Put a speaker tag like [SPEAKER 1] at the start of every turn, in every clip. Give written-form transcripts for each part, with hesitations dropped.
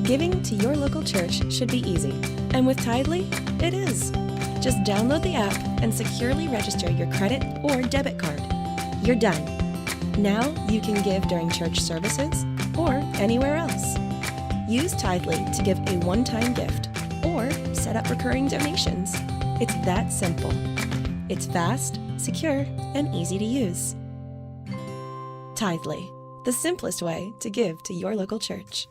[SPEAKER 1] Giving to your local church should be easy, and with Tithely, it is. Just download the app and securely register your credit or debit card. You're done. Now you can give during church services or anywhere else. Use Tithely to give a one-time gift or set up recurring donations. It's that simple. It's fast, secure, and easy to use. Tithely, the simplest way to give to your local church.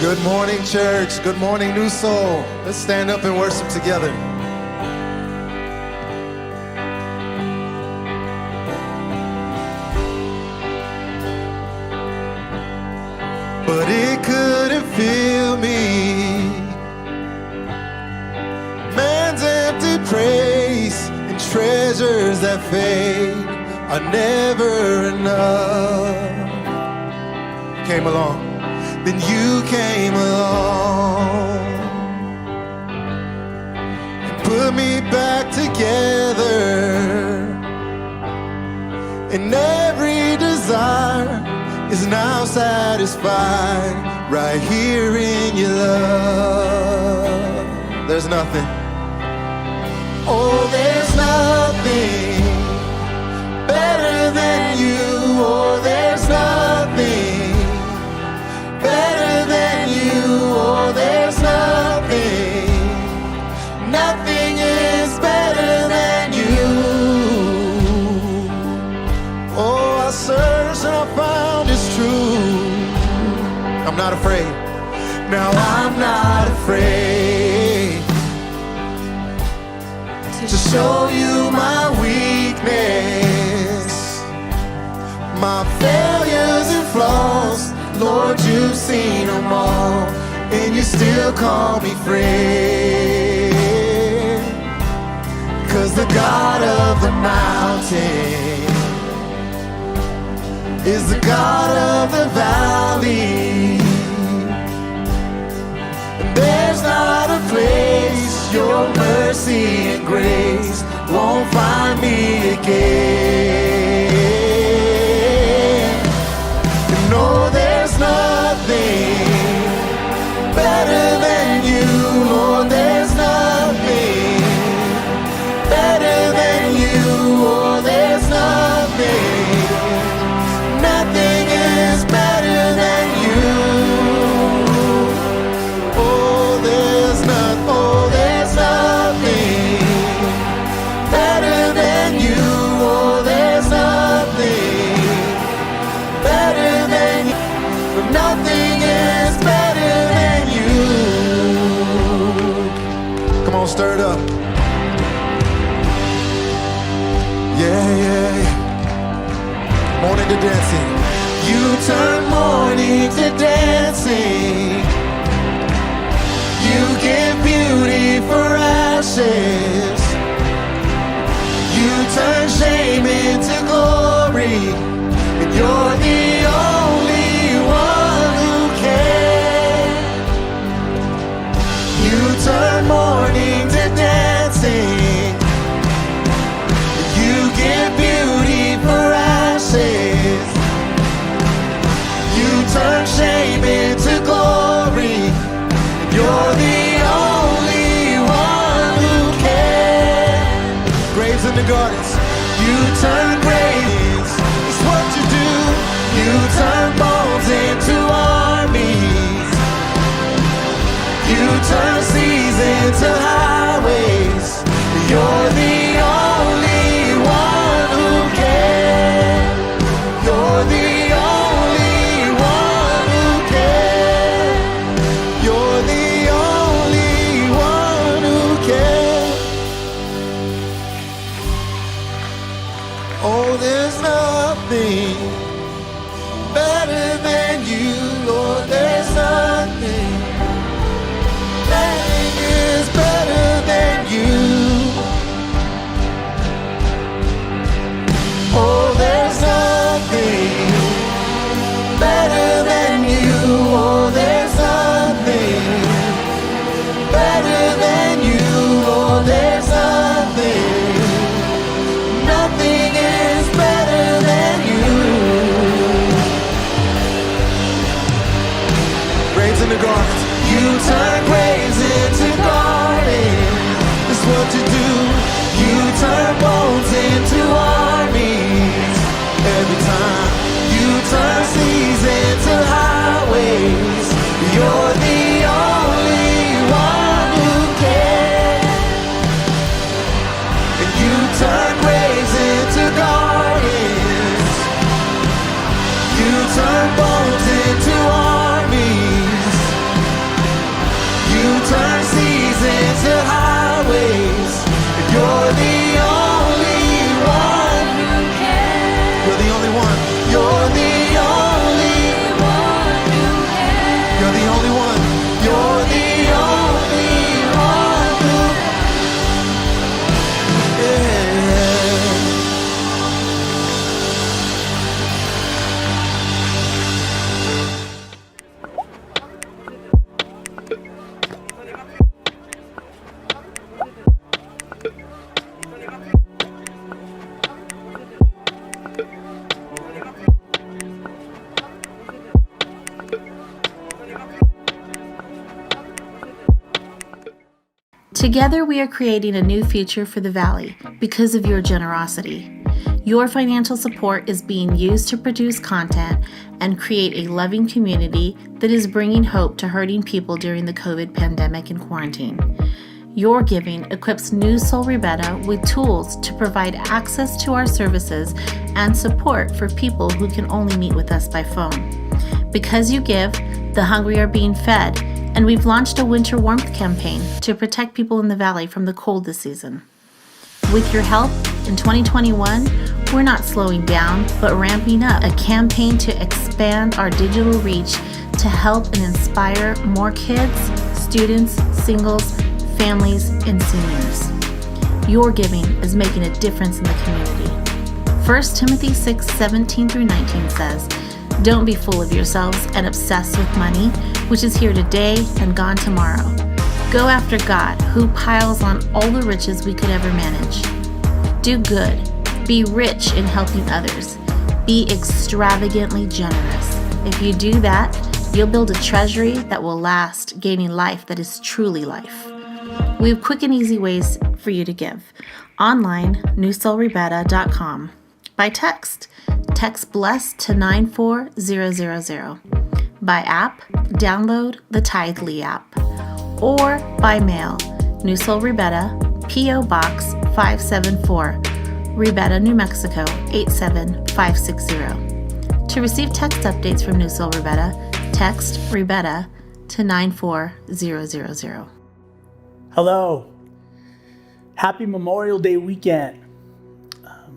[SPEAKER 2] Good morning, church. Good morning, Newsoul. Let's stand up and worship together. But it couldn't fill me. Man's empty praise and treasures that fade are never enough. Came along. Then you came along and put me back together, and every desire is now satisfied right here in your love. There's nothing, oh, there's nothing better than you. Oh, there's nothing better than you. Oh, there's nothing, nothing is better than you. Oh, I searched and I found it's true. I'm not afraid. Now I'm not afraid to show you my weakness, my failures and flaws. Lord, you've seen them all, and you still call me friend. 'Cause the God of the mountain is the God of the valley, and there's not a place your mercy and grace won't find me again. And no, there to dancing. You turn mourning to dancing. You give beauty for ashes. You turn shame into glory. And you're the only one who can. You turn mourning to dancing. You give beauty for ashes. You turn shame into glory. You're the only one who can. Graves in the gardens. You turn graves. It's what you do. You turn bones into armies. You turn seas into highways. You're the only one who can. You're the only one who can. You're the only one who can. Oh, there's nothing better than you. Lord, there's nothing that is better than you. Oh, there's nothing better than you. Oh, there's nothing better than you. Oh, there's nothing. Nothing is better than you. Graves in the gardens. You turn graves into gardens. That's what you do. You turn bones into armies. Every time you turn seas into highways. You're the only one who can. And you turn graves into gardens. You turn bones into armies. You turn seas into highways. And you're the only one who can. You're the only one. You're the only one who can. You're the only one. You're the only one who can.
[SPEAKER 3] Together, we are creating a new future for the Valley because of your generosity. Your financial support is being used to produce content and create a loving community that is bringing hope to hurting people during the COVID pandemic and quarantine. Your giving equips Newsoul Ribera with tools to provide access to our services and support for people who can only meet with us by phone. Because you give, the hungry are being fed, and we've launched a winter warmth campaign to protect people in the Valley from the cold this season. With your help, in 2021, we're not slowing down, but ramping up a campaign to expand our digital reach to help and inspire more kids, students, singles, families, and seniors. Your giving is making a difference in the community. 1 Timothy 6:17-19 says, "Don't be full of yourselves and obsessed with money, which is here today and gone tomorrow. Go after God, who piles on all the riches we could ever manage. Do good. Be rich in helping others. Be extravagantly generous. If you do that, you'll build a treasury that will last, gaining life that is truly life." We have quick and easy ways for you to give. Online, newsoulribera.com. By text BLESS to 94000. By app, download the Tithely app. Or by mail, Newsoul Ribera, P.O. Box 574, Ribera, New Mexico 87560. To receive text updates from Newsoul Ribera, text Ribera to 94000.
[SPEAKER 4] Hello. Happy Memorial Day weekend.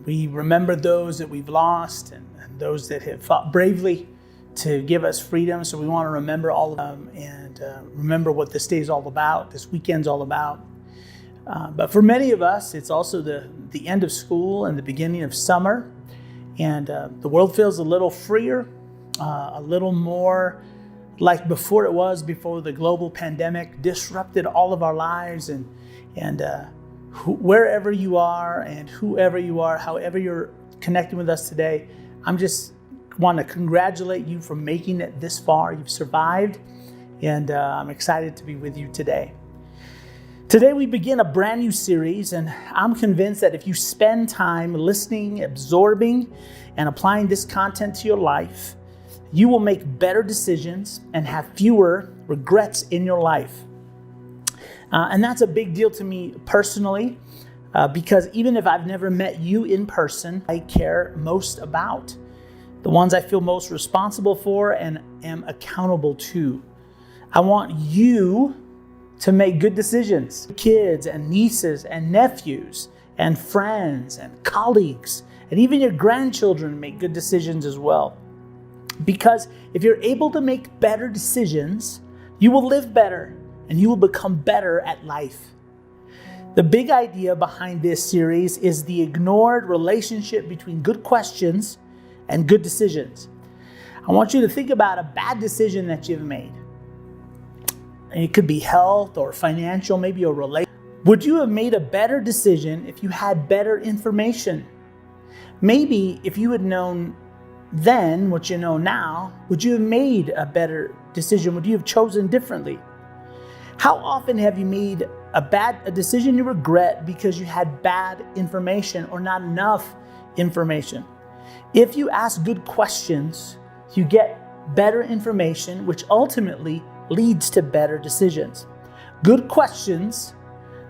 [SPEAKER 4] We remember those that we've lost and those that have fought bravely to give us freedom. So we want to remember all of them and remember what this day is all about, this weekend's all about. But for many of us, it's also the end of school and the beginning of summer. And the world feels a little freer, a little more like before it was before the global pandemic disrupted all of our lives. And wherever you are and whoever you are, however you're connecting with us today, I'm just want to congratulate you for making it this far. You've survived, and I'm excited to be with you today. Today we begin a brand new series, and I'm convinced that if you spend time listening, absorbing, and applying this content to your life, you will make better decisions and have fewer regrets in your life. And that's a big deal to me personally, because even if I've never met you in person, I care most about, the ones I feel most responsible for and am accountable to. I want you to make good decisions. Kids and nieces and nephews and friends and colleagues and even your grandchildren make good decisions as well. Because if you're able to make better decisions, you will live better and you will become better at life. The big idea behind this series is the ignored relationship between good questions and good decisions. I want you to think about a bad decision that you've made. It could be health or financial, maybe a relationship. Would you have made a better decision if you had better information? Maybe if you had known then what you know now, would you have made a better decision? Would you have chosen differently? How often have you made a decision you regret because you had bad information or not enough information? If you ask good questions, you get better information, which ultimately leads to better decisions. Good questions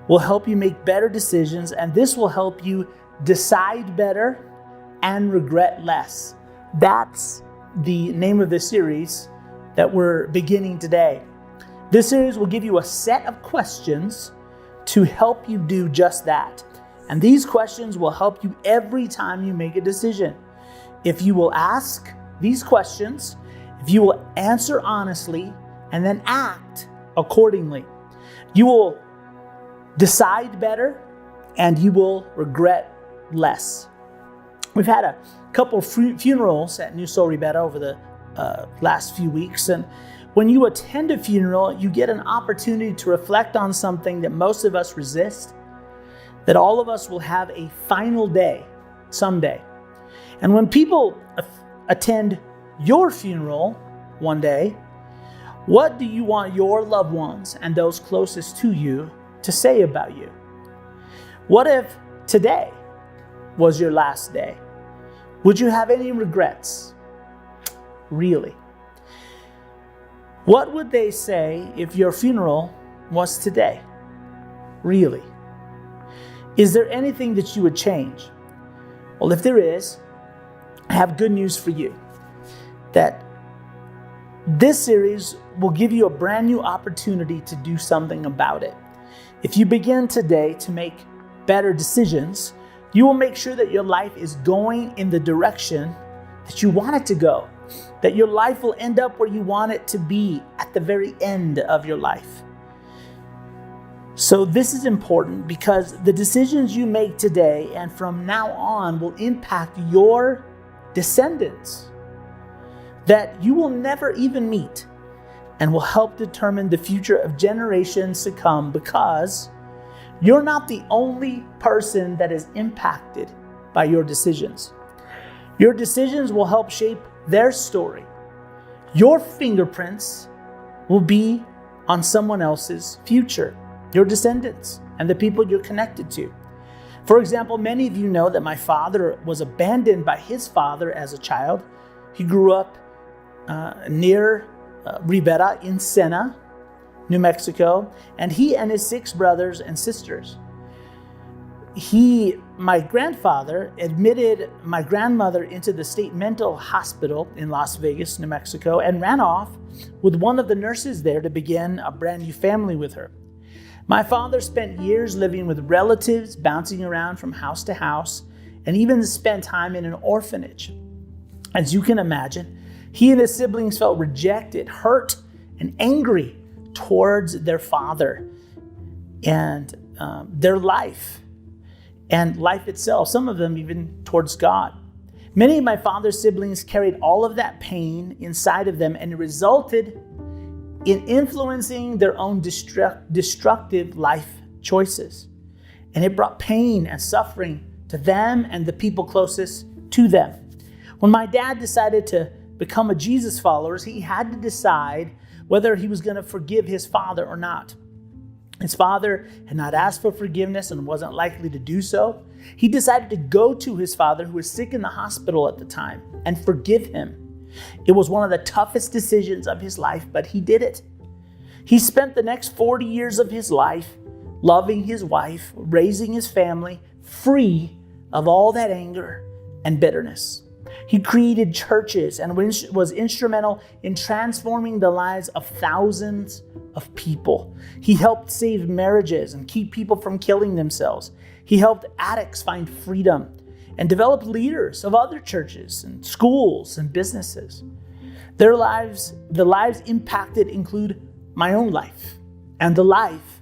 [SPEAKER 4] will help you make better decisions, and this will help you decide better and regret less. That's the name of the series that we're beginning today. This series will give you a set of questions to help you do just that. And these questions will help you every time you make a decision. If you will ask these questions, if you will answer honestly, and then act accordingly, you will decide better and you will regret less. We've had a couple of funerals at Newsoul Ribera over the last few weeks, and when you attend a funeral, you get an opportunity to reflect on something that most of us resist, that all of us will have a final day someday. And when people attend your funeral one day, what do you want your loved ones and those closest to you to say about you? What if today was your last day? Would you have any regrets? Really? What would they say if your funeral was today? Really? Is there anything that you would change? Well, if there is, I have good news for you. That this series will give you a brand new opportunity to do something about it. If you begin today to make better decisions, you will make sure that your life is going in the direction that you want it to go, that your life will end up where you want it to be at the very end of your life. So this is important because the decisions you make today and from now on will impact your descendants that you will never even meet, and will help determine the future of generations to come, because you're not the only person that is impacted by your decisions. Your decisions will help shape their story. Your fingerprints will be on someone else's future, your descendants and the people you're connected to. For example, many of you know that my father was abandoned by his father as a child. He grew up near Ribera in Sena, New Mexico, and he and his 6 brothers and sisters. My grandfather admitted my grandmother into the state mental hospital in Las Vegas, New Mexico, and ran off with one of the nurses there to begin a brand new family with her. My father spent years living with relatives, bouncing around from house to house, and even spent time in an orphanage. As you can imagine, he and his siblings felt rejected, hurt, and angry towards their father and their life and life itself, some of them even towards God. Many of my father's siblings carried all of that pain inside of them, and it resulted in influencing their own destructive life choices. And it brought pain and suffering to them and the people closest to them. When my dad decided to become a Jesus follower, he had to decide whether he was going to forgive his father or not. His father had not asked for forgiveness and wasn't likely to do so. He decided to go to his father, who was sick in the hospital at the time, and forgive him. It was one of the toughest decisions of his life, but he did it. He spent the next 40 years of his life loving his wife, raising his family, free of all that anger and bitterness. He created churches and was instrumental in transforming the lives of thousands of people. He helped save marriages and keep people from killing themselves. He helped addicts find freedom and developed leaders of other churches and schools and businesses. The lives impacted include my own life and the life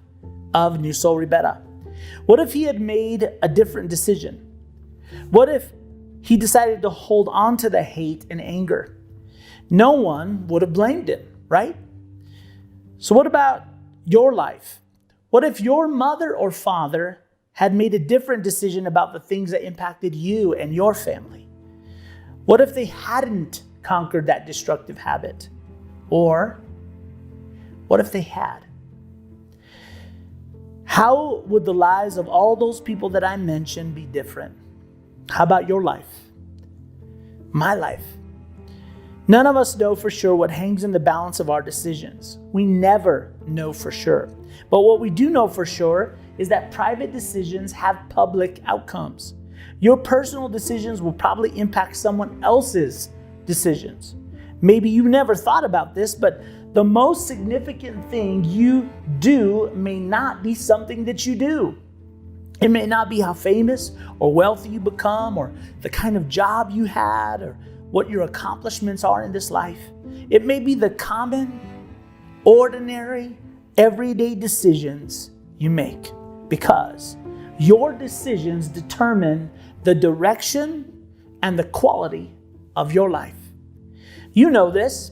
[SPEAKER 4] of Newsoul Ribera. What if he had made a different decision? What if he decided to hold on to the hate and anger? No one would have blamed him, right? So what about your life? What if your mother or father had made a different decision about the things that impacted you and your family? What if they hadn't conquered that destructive habit? Or what if they had? How would the lives of all those people that I mentioned be different? How about your life? My life? None of us know for sure what hangs in the balance of our decisions. We never know for sure. But what we do know for sure is that private decisions have public outcomes. Your personal decisions will probably impact someone else's decisions. Maybe you never thought about this, but the most significant thing you do may not be something that you do. It may not be how famous or wealthy you become, or the kind of job you had, or what your accomplishments are in this life. It may be the common, ordinary, everyday decisions you make, because your decisions determine the direction and the quality of your life. You know this,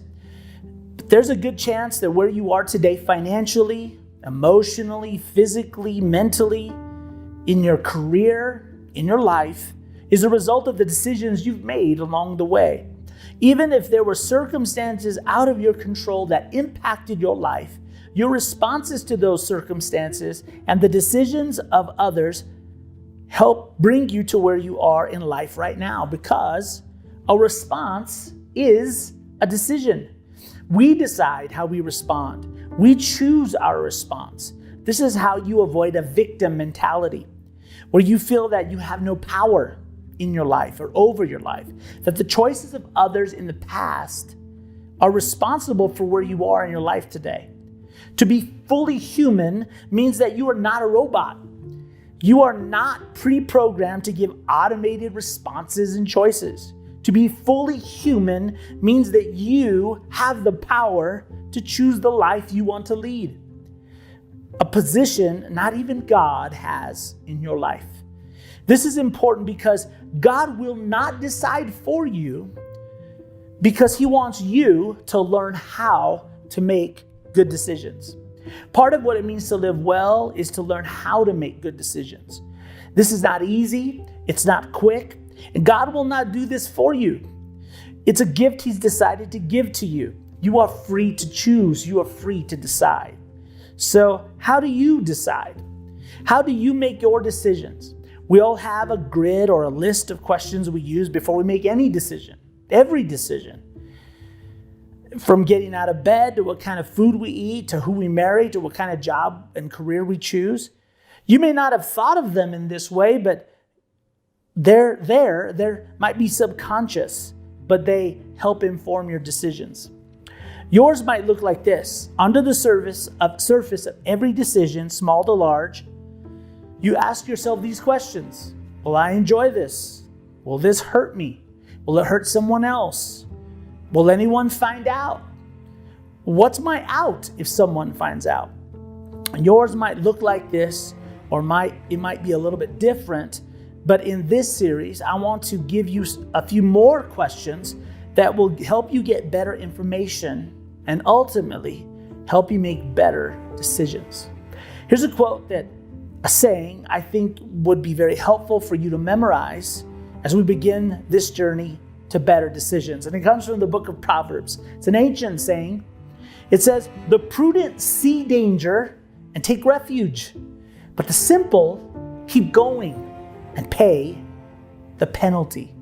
[SPEAKER 4] but there's a good chance that where you are today financially, emotionally, physically, mentally, in your career, in your life, is a result of the decisions you've made along the way. Even if there were circumstances out of your control that impacted your life, your responses to those circumstances and the decisions of others help bring you to where you are in life right now, because a response is a decision. We decide how we respond. We choose our response. This is how you avoid a victim mentality, where you feel that you have no power in your life or over your life, that the choices of others in the past are responsible for where you are in your life today. To be fully human means that you are not a robot. You are not pre-programmed to give automated responses and choices. To be fully human means that you have the power to choose the life you want to lead. A position not even God has in your life. This is important because God will not decide for you, because He wants you to learn how to make good decisions. Part of what it means to live well is to learn how to make good decisions. This is not easy. It's not quick. And God will not do this for you. It's a gift He's decided to give to you. You are free to choose. You are free to decide. So how do you decide? How do you make your decisions? We all have a grid or a list of questions we use before we make any decision, every decision. From getting out of bed to what kind of food we eat, to who we marry, to what kind of job and career we choose. You may not have thought of them in this way, but they're might be subconscious, but they help inform your decisions. Yours might look like this. Under the surface of every decision, small to large, you ask yourself these questions. Will I enjoy this? Will this hurt me? Will it hurt someone else? Will anyone find out? What's my out if someone finds out? Yours might look like this, or it might be a little bit different. But in this series, I want to give you a few more questions that will help you get better information and ultimately help you make better decisions. Here's a saying I think would be very helpful for you to memorize as we begin this journey to better decisions. And it comes from the book of Proverbs. It's an ancient saying. It says, "The prudent see danger and take refuge, but the simple keep going and pay the penalty."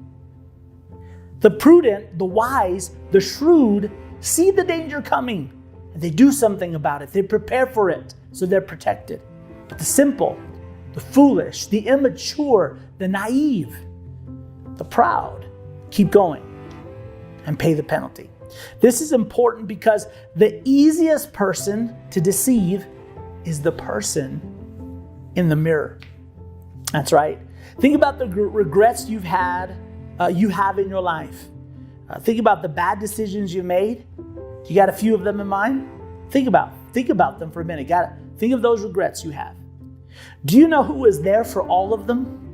[SPEAKER 4] The prudent, the wise, the shrewd see the danger coming and they do something about it. They prepare for it so they're protected. But the simple, the foolish, the immature, the naive, the proud keep going and pay the penalty. This is important because the easiest person to deceive is the person in the mirror. That's right. Think about the regrets you have in your life. Think about the bad decisions you made. You got a few of them in mind? Think about them for a minute. Think of those regrets you have. Do you know who was there for all of them?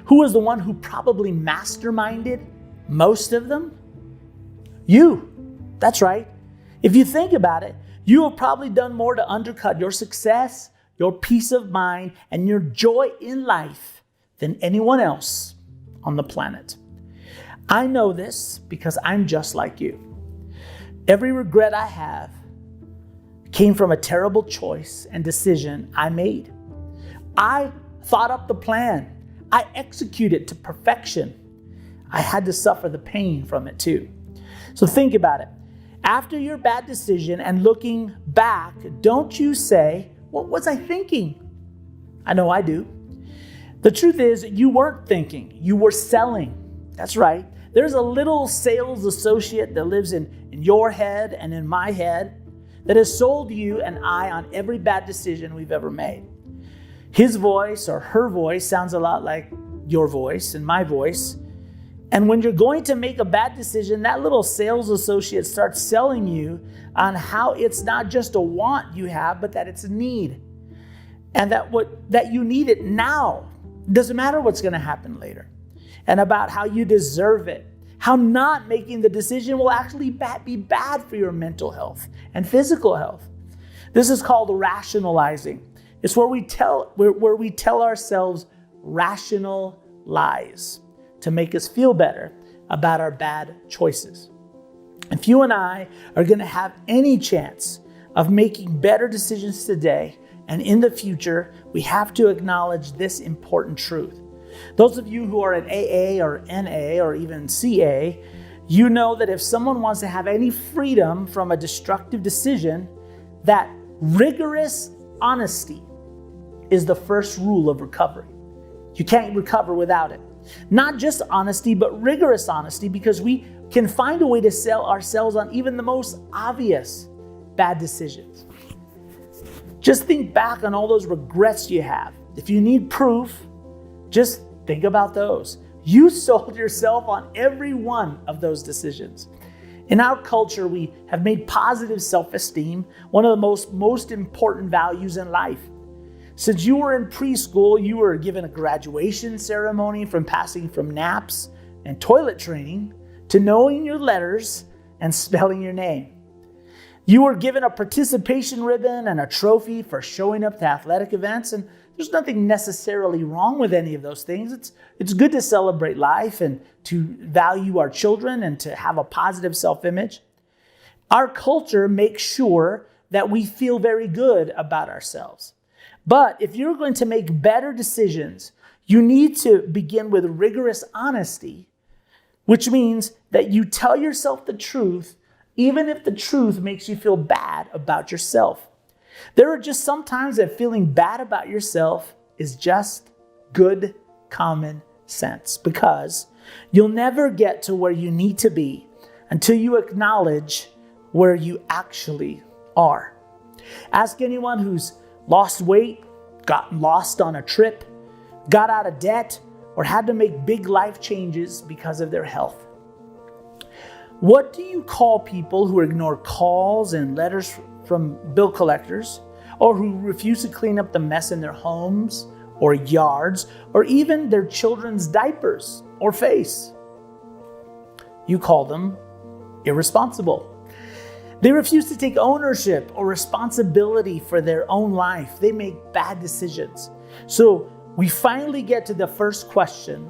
[SPEAKER 4] Who was the one who probably masterminded most of them? You. That's right. If you think about it, you have probably done more to undercut your success, your peace of mind, and your joy in life than anyone else on the planet. I know this because I'm just like you. Every regret I have came from a terrible choice and decision I made. I thought up the plan. I executed it to perfection. I had to suffer the pain from it too. So think about it. After your bad decision and looking back, don't you say, "What was I thinking?" I know I do. The truth is, you weren't thinking, you were selling. That's right. There's a little sales associate that lives in your head and in my head that has sold you and I on every bad decision we've ever made. His voice or her voice sounds a lot like your voice and my voice. And when you're going to make a bad decision, that little sales associate starts selling you on how it's not just a want you have, but that it's a need. And that you need it now. It doesn't matter what's going to happen later. And about how you deserve it. How not making the decision will actually be bad for your mental health and physical health. This is called rationalizing. It's where we tell ourselves rational lies to make us feel better about our bad choices. If you and I are going to have any chance of making better decisions today and in the future, we have to acknowledge this important truth. Those of you who are in AA or NA or even CA, you know that if someone wants to have any freedom from a destructive decision, that rigorous honesty is the first rule of recovery. You can't recover without it. Not just honesty, but rigorous honesty, because we can find a way to sell ourselves on even the most obvious bad decisions. Just think back on all those regrets you have. If you need proof, just think about those. You sold yourself on every one of those decisions. In our culture, we have made positive self-esteem one of the most important values in life. Since you were in preschool, you were given a graduation ceremony from passing from naps and toilet training to knowing your letters and spelling your name. You were given a participation ribbon and a trophy for showing up to athletic events, and there's nothing necessarily wrong with any of those things. It's good to celebrate life and to value our children and to have a positive self-image. Our culture makes sure that we feel very good about ourselves. But if you're going to make better decisions, you need to begin with rigorous honesty, which means that you tell yourself the truth, even if the truth makes you feel bad about yourself. There are just some times that feeling bad about yourself is just good common sense, because you'll never get to where you need to be until you acknowledge where you actually are. Ask anyone who's lost weight, got lost on a trip, got out of debt, or had to make big life changes because of their health. What do you call people who ignore calls and letters from bill collectors, or who refuse to clean up the mess in their homes or yards, or even their children's diapers or face? You call them irresponsible. They refuse to take ownership or responsibility for their own life. They make bad decisions. So we finally get to the first question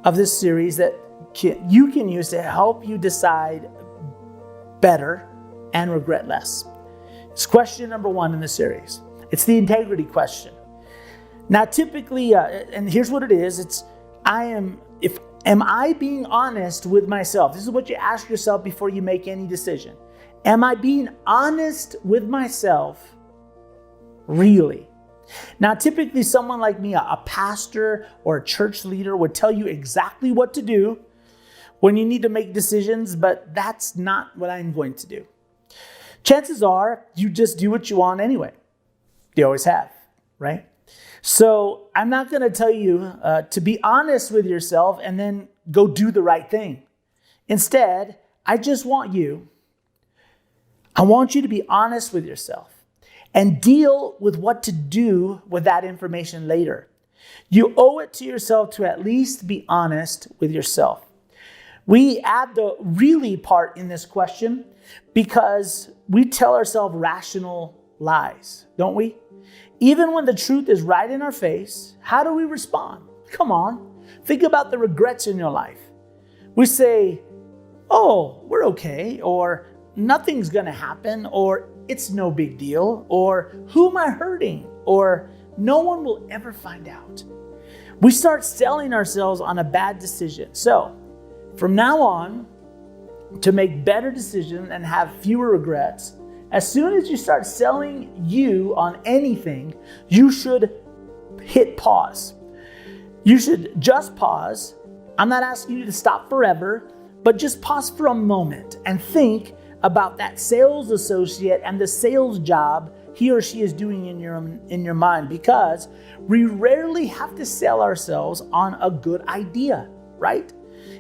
[SPEAKER 4] of this series that you can use to help you decide better and regret less. It's question number 1 in the series. It's the integrity question. Now, typically, and here's what it is. Am I being honest with myself? This is what you ask yourself before you make any decision. Am I being honest with myself? Really? Now, typically someone like me, a pastor or a church leader, would tell you exactly what to do when you need to make decisions, but that's not what I'm going to do. Chances are you just do what you want anyway. You always have, right? So I'm not going to tell you to be honest with yourself and then go do the right thing. Instead, I want you to be honest with yourself and deal with what to do with that information later. You owe it to yourself to at least be honest with yourself. We add the really part in this question because we tell ourselves rational lies, don't we? Even when the truth is right in our face, how do we respond? Come on, think about the regrets in your life. We say, oh, we're okay, or nothing's going to happen, or it's no big deal, or who am I hurting, or no one will ever find out. We start selling ourselves on a bad decision. So from now on, to make better decisions and have fewer regrets, as soon as you start selling you on anything, you should hit pause. You should just pause. I'm not asking you to stop forever, but just pause for a moment and think about that sales associate and the sales job he or she is doing in your mind, because we rarely have to sell ourselves on a good idea, right?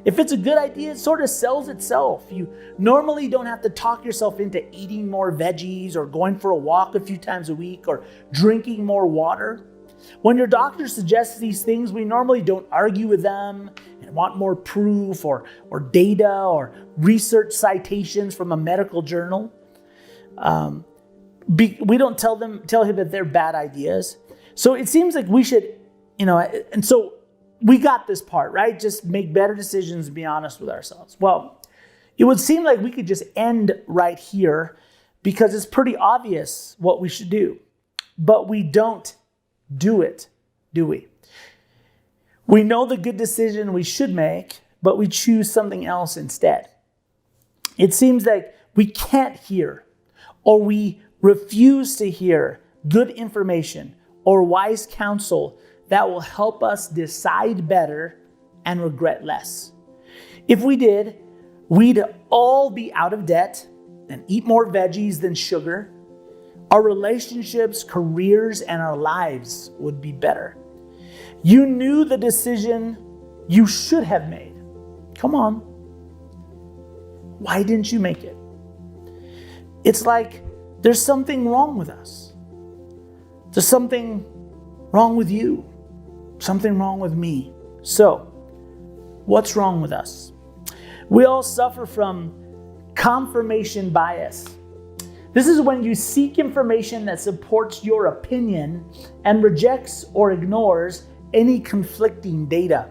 [SPEAKER 4] If it's a good idea, it sort of sells itself. You normally don't have to talk yourself into eating more veggies or going for a walk a few times a week or drinking more water. When your doctor suggests these things, we normally don't argue with them and want more proof or data or research citations from a medical journal. We don't tell him that they're bad ideas. So it seems like we should, and so we got this part, right? Just make better decisions and be honest with ourselves. Well, it would seem like we could just end right here because it's pretty obvious what we should do. But we don't do it, do we? We know the good decision we should make, but we choose something else instead. It seems like we can't hear, or we refuse to hear good information or wise counsel that will help us decide better and regret less. If we did, we'd all be out of debt and eat more veggies than sugar. Our relationships, careers, and our lives would be better. You knew the decision you should have made. Come on. Why didn't you make it? It's like there's something wrong with us. There's something wrong with you. Something wrong with me. So, what's wrong with us? We all suffer from confirmation bias. This is when you seek information that supports your opinion and rejects or ignores any conflicting data.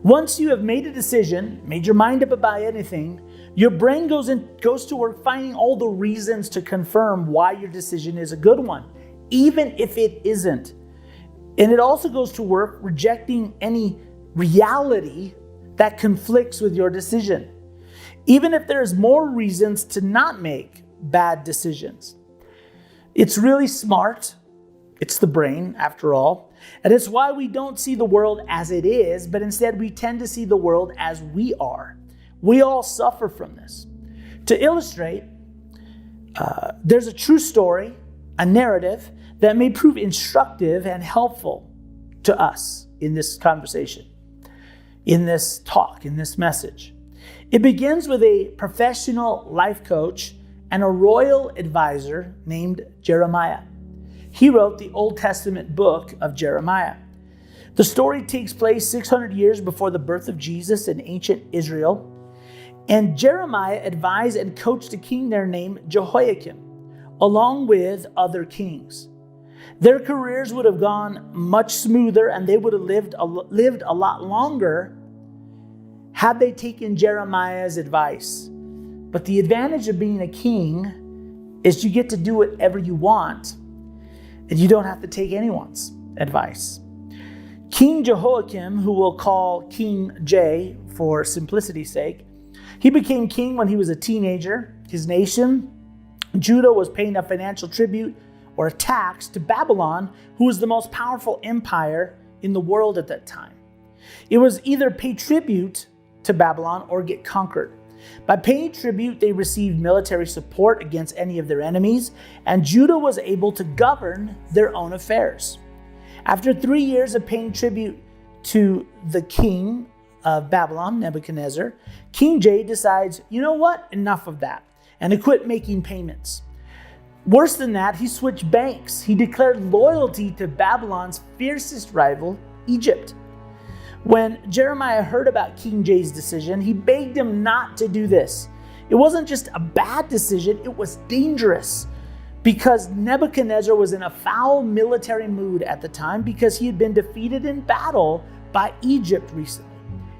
[SPEAKER 4] Once you have made a decision, made your mind up about anything, your brain goes to work finding all the reasons to confirm why your decision is a good one, even if it isn't. And it also goes to work rejecting any reality that conflicts with your decision, even if there's more reasons to not make bad decisions. It's really smart. It's the brain, after all. And it's why we don't see the world as it is, but instead we tend to see the world as we are. We all suffer from this. To illustrate, there's a true story, a narrative that may prove instructive and helpful to us. in this conversation, in this talk, in this message. It begins with a professional life coach and a royal advisor named Jeremiah. He wrote the Old Testament book of Jeremiah. The story takes place 600 years before the birth of Jesus in ancient Israel. And Jeremiah advised and coached a king there named Jehoiakim, along with other kings. Their careers would have gone much smoother, and they would have lived a lot longer had they taken Jeremiah's advice. But the advantage of being a king is you get to do whatever you want, and you don't have to take anyone's advice. King Jehoiakim, who we'll call King J for simplicity's sake, he became king when he was a teenager. His nation, Judah, was paying a financial tribute or a tax to Babylon, who was the most powerful empire in the world at that time. It was either pay tribute to Babylon or get conquered. By paying tribute, they received military support against any of their enemies, and Judah was able to govern their own affairs. After 3 years of paying tribute to the king of Babylon, Nebuchadnezzar, King J decides, you know what? Enough of that. And he quit making payments. Worse than that, he switched banks. He declared loyalty to Babylon's fiercest rival, Egypt. When Jeremiah heard about King J's decision, he begged him not to do this. It wasn't just a bad decision, it was dangerous, because Nebuchadnezzar was in a foul military mood at the time because he had been defeated in battle by Egypt recently.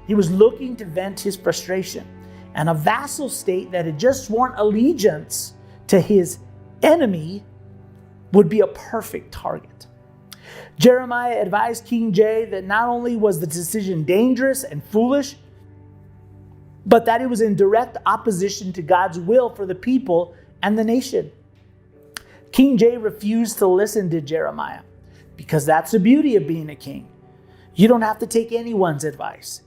[SPEAKER 4] He was looking to vent his frustration, and a vassal state that had just sworn allegiance to his enemy would be a perfect target. Jeremiah advised King J that not only was the decision dangerous and foolish, but that it was in direct opposition to God's will for the people and the nation. King J refused to listen to Jeremiah, because that's the beauty of being a king. You don't have to take anyone's advice.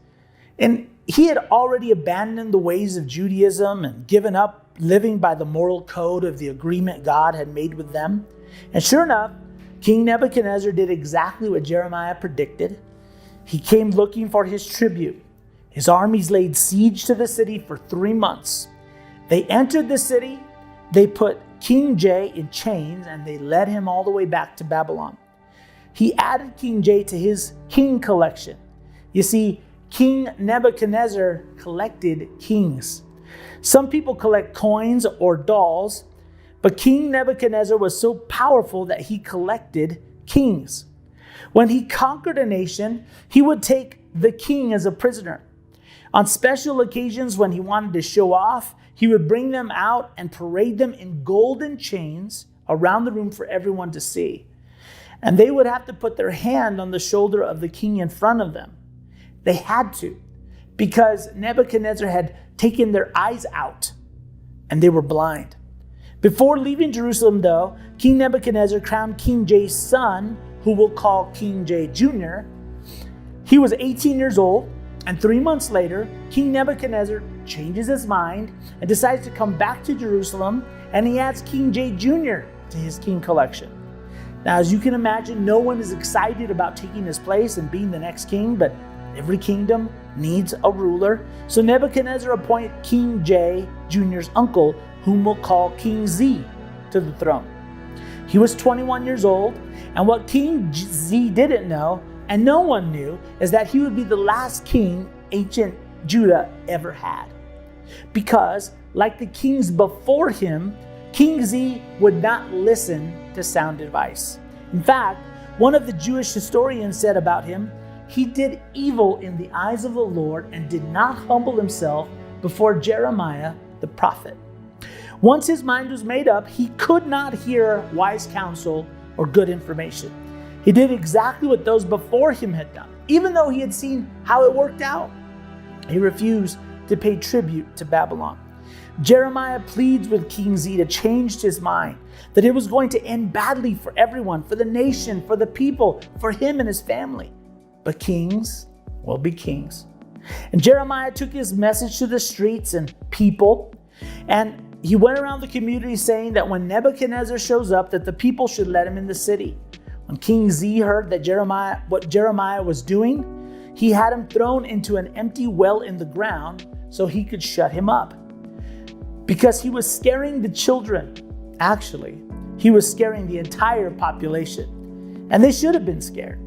[SPEAKER 4] And he had already abandoned the ways of Judaism and given up living by the moral code of the agreement God had made with them. And sure enough, King Nebuchadnezzar did exactly what Jeremiah predicted. He came looking for his tribute. His armies laid siege to the city for 3 months. They entered the city, they put King J in chains, and they led him all the way back to Babylon. He added King J to his king collection. You see, King Nebuchadnezzar collected kings. Some people collect coins or dolls, but King Nebuchadnezzar was so powerful that he collected kings. When he conquered a nation, he would take the king as a prisoner. On special occasions when he wanted to show off, he would bring them out and parade them in golden chains around the room for everyone to see. And they would have to put their hand on the shoulder of the king in front of them. They had to, because Nebuchadnezzar had taken their eyes out and they were blind. Before leaving Jerusalem, though, King Nebuchadnezzar crowned King J's son, who we'll call King J Jr. He was 18 years old, and 3 months later, King Nebuchadnezzar changes his mind and decides to come back to Jerusalem, and he adds King J Jr. to his king collection. Now, as you can imagine, no one is excited about taking his place and being the next king, but every kingdom needs a ruler. So Nebuchadnezzar appointed King J Jr.'s uncle, whom we'll call King Z, to the throne. He was 21 years old, and what King Z didn't know, and no one knew, is that he would be the last king ancient Judah ever had. Because, like the kings before him, King Z would not listen to sound advice. In fact, one of the Jewish historians said about him, he did evil in the eyes of the Lord and did not humble himself before Jeremiah the prophet. Once his mind was made up, he could not hear wise counsel or good information. He did exactly what those before him had done, even though he had seen how it worked out. He refused to pay tribute to Babylon. Jeremiah pleads with King Z to change his mind, that it was going to end badly for everyone, for the nation, for the people, for him and his family. But kings will be kings. And Jeremiah took his message to the streets and people, and he went around the community saying that when Nebuchadnezzar shows up, that the people should let him in the city. When King Z heard that what Jeremiah was doing, he had him thrown into an empty well in the ground so he could shut him up. Because he was scaring the children. Actually, he was scaring the entire population. And they should have been scared.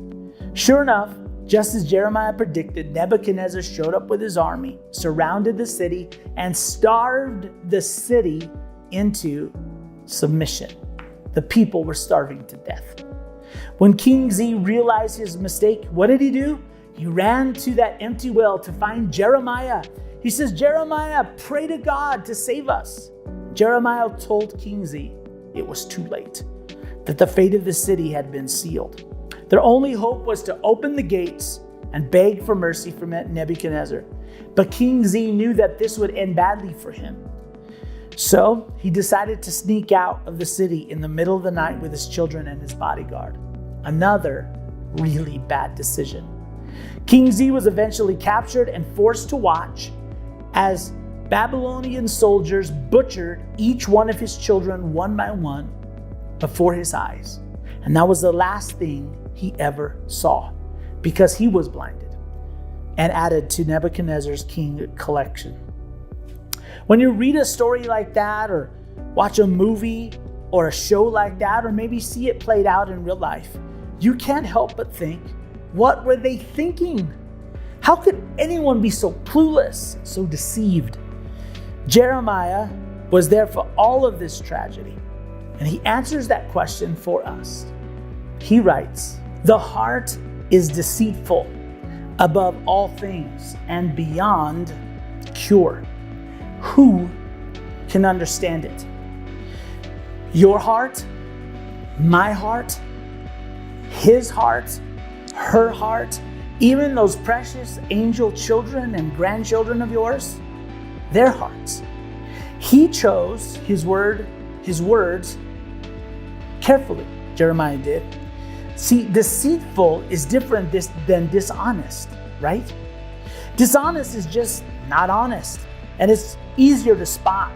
[SPEAKER 4] Sure enough, just as Jeremiah predicted, Nebuchadnezzar showed up with his army, surrounded the city, and starved the city into submission. The people were starving to death. When King Z realized his mistake, what did he do? He ran to that empty well to find Jeremiah. He says, Jeremiah, pray to God to save us. Jeremiah told King Z it was too late, that the fate of the city had been sealed. Their only hope was to open the gates and beg for mercy from Nebuchadnezzar. But King Z knew that this would end badly for him. So he decided to sneak out of the city in the middle of the night with his children and his bodyguard. Another really bad decision. King Z was eventually captured and forced to watch as Babylonian soldiers butchered each one of his children one by one before his eyes. And that was the last thing he ever saw, because he was blinded and added to Nebuchadnezzar's king collection. When you read a story like that, or watch a movie or a show like that, or maybe see it played out in real life, you can't help but think, what were they thinking? How could anyone be so clueless, so deceived? Jeremiah was there for all of this tragedy, and he answers that question for us. He writes, the heart is deceitful above all things and beyond cure. Who can understand it? Your heart, my heart, his heart, her heart, even those precious angel children and grandchildren of yours, their hearts. He chose his words carefully, Jeremiah did. See, deceitful is different than dishonest, right? Dishonest is just not honest, and it's easier to spot.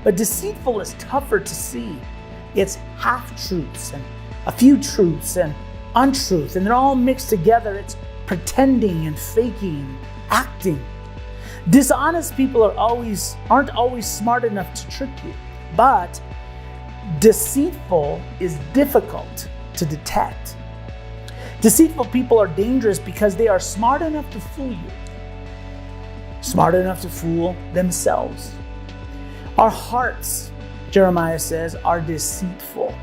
[SPEAKER 4] But deceitful is tougher to see. It's half-truths and a few truths and untruth, and they're all mixed together. It's pretending and faking, acting. Dishonest people aren't always smart enough to trick you, but deceitful is difficult to detect. Deceitful people are dangerous because they are smart enough to fool you, smart enough to fool themselves. Our hearts, Jeremiah says, are deceitful.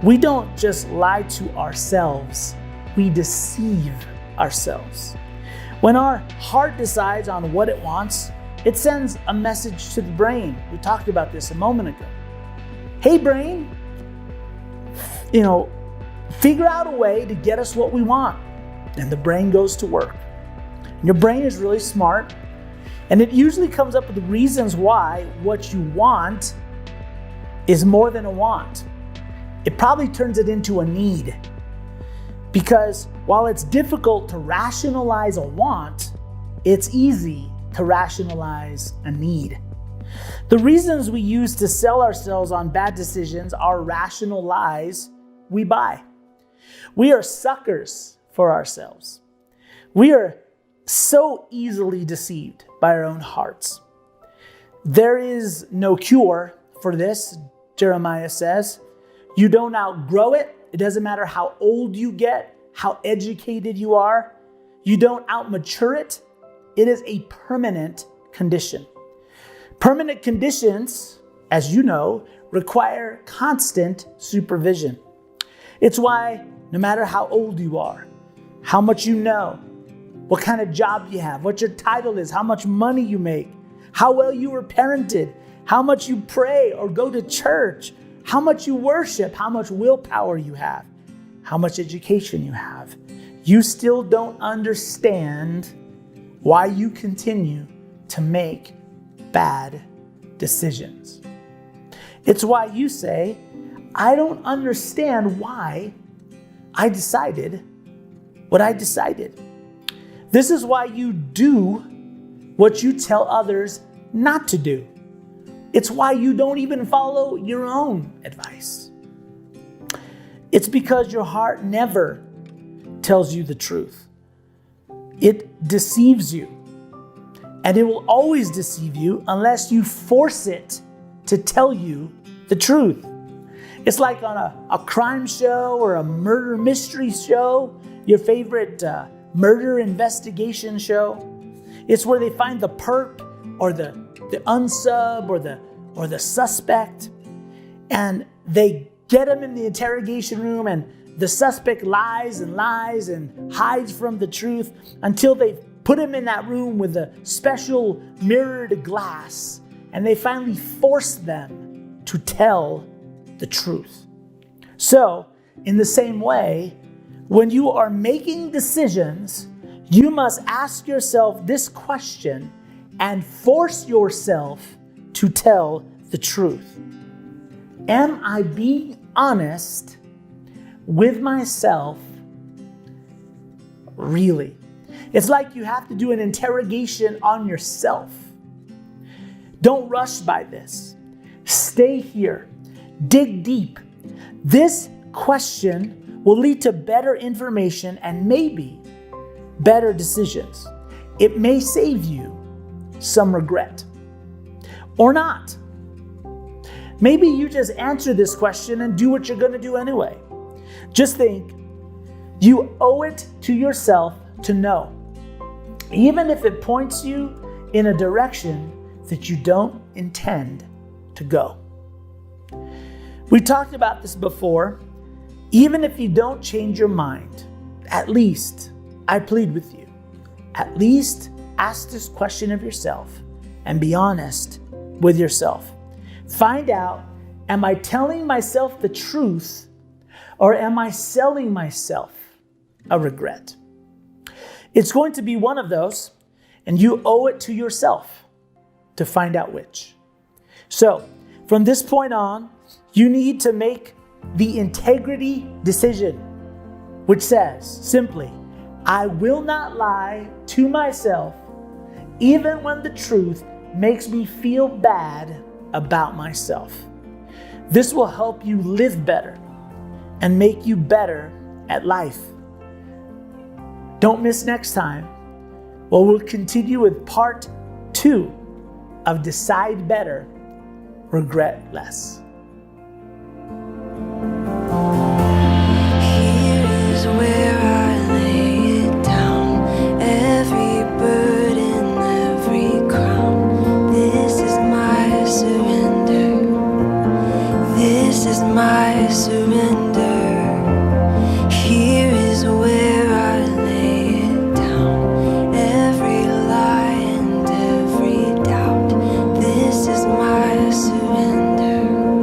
[SPEAKER 4] We don't just lie to ourselves, we deceive ourselves. When our heart decides on what it wants, it sends a message to the brain. We talked about this a moment ago. Hey brain, figure out a way to get us what we want. And the brain goes to work. And your brain is really smart, and it usually comes up with reasons why what you want is more than a want. It probably turns it into a need. Because while it's difficult to rationalize a want, it's easy to rationalize a need. The reasons we use to sell ourselves on bad decisions are rational lies we buy. We are suckers for ourselves. We are so easily deceived by our own hearts. There is no cure for this, Jeremiah says. You don't outgrow it. It doesn't matter how old you get, how educated you are. You don't outmature it. It is a permanent condition. Permanent conditions, as you know, require constant supervision. It's why no matter how old you are, how much you know, what kind of job you have, what your title is, how much money you make, how well you were parented, how much you pray or go to church, how much you worship, how much willpower you have, how much education you have, you still don't understand why you continue to make bad decisions. It's why you say, I don't understand why I decided what I decided. This is why you do what you tell others not to do. It's why you don't even follow your own advice. It's because your heart never tells you the truth. It deceives you. And it will always deceive you unless you force it to tell you the truth. It's like on a crime show or a murder mystery show, your favorite murder investigation show. It's where they find the perp or the unsub or the suspect, and they get him in the interrogation room, and the suspect lies and lies and hides from the truth until they put him in that room with a special mirrored glass, and they finally force them to tell the truth. So, in the same way, when you are making decisions, you must ask yourself this question and force yourself to tell the truth. Am I being honest with myself? Really? It's like you have to do an interrogation on yourself. Don't rush by this. Stay here. Dig deep. This question will lead to better information and maybe better decisions. It may save you some regret or not. Maybe you just answer this question and do what you're going to do anyway. Just think, you owe it to yourself to know, even if it points you in a direction that you don't intend to go. We talked about this before. Even if you don't change your mind, at least, I plead with you, at least ask this question of yourself and be honest with yourself. Find out, am I telling myself the truth, or am I selling myself a regret? It's going to be one of those, and you owe it to yourself to find out which. So, from this point on, you need to make the integrity decision, which says simply, I will not lie to myself, even when the truth makes me feel bad about myself. This will help you live better and make you better at life. Don't miss next time. Well, we'll continue with part 2 of Decide Better, Regret Less.
[SPEAKER 5] Here is where I lay it down, every burden, every crown. This is my surrender. This is my surrender. Here is where I lay it down, every lie and every doubt. This is my surrender.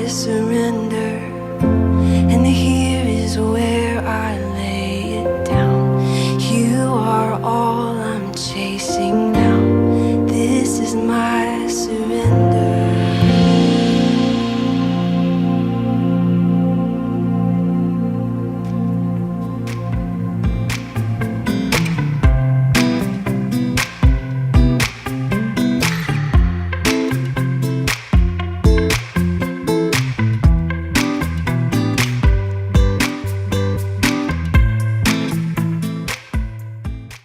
[SPEAKER 5] surrender, and here is where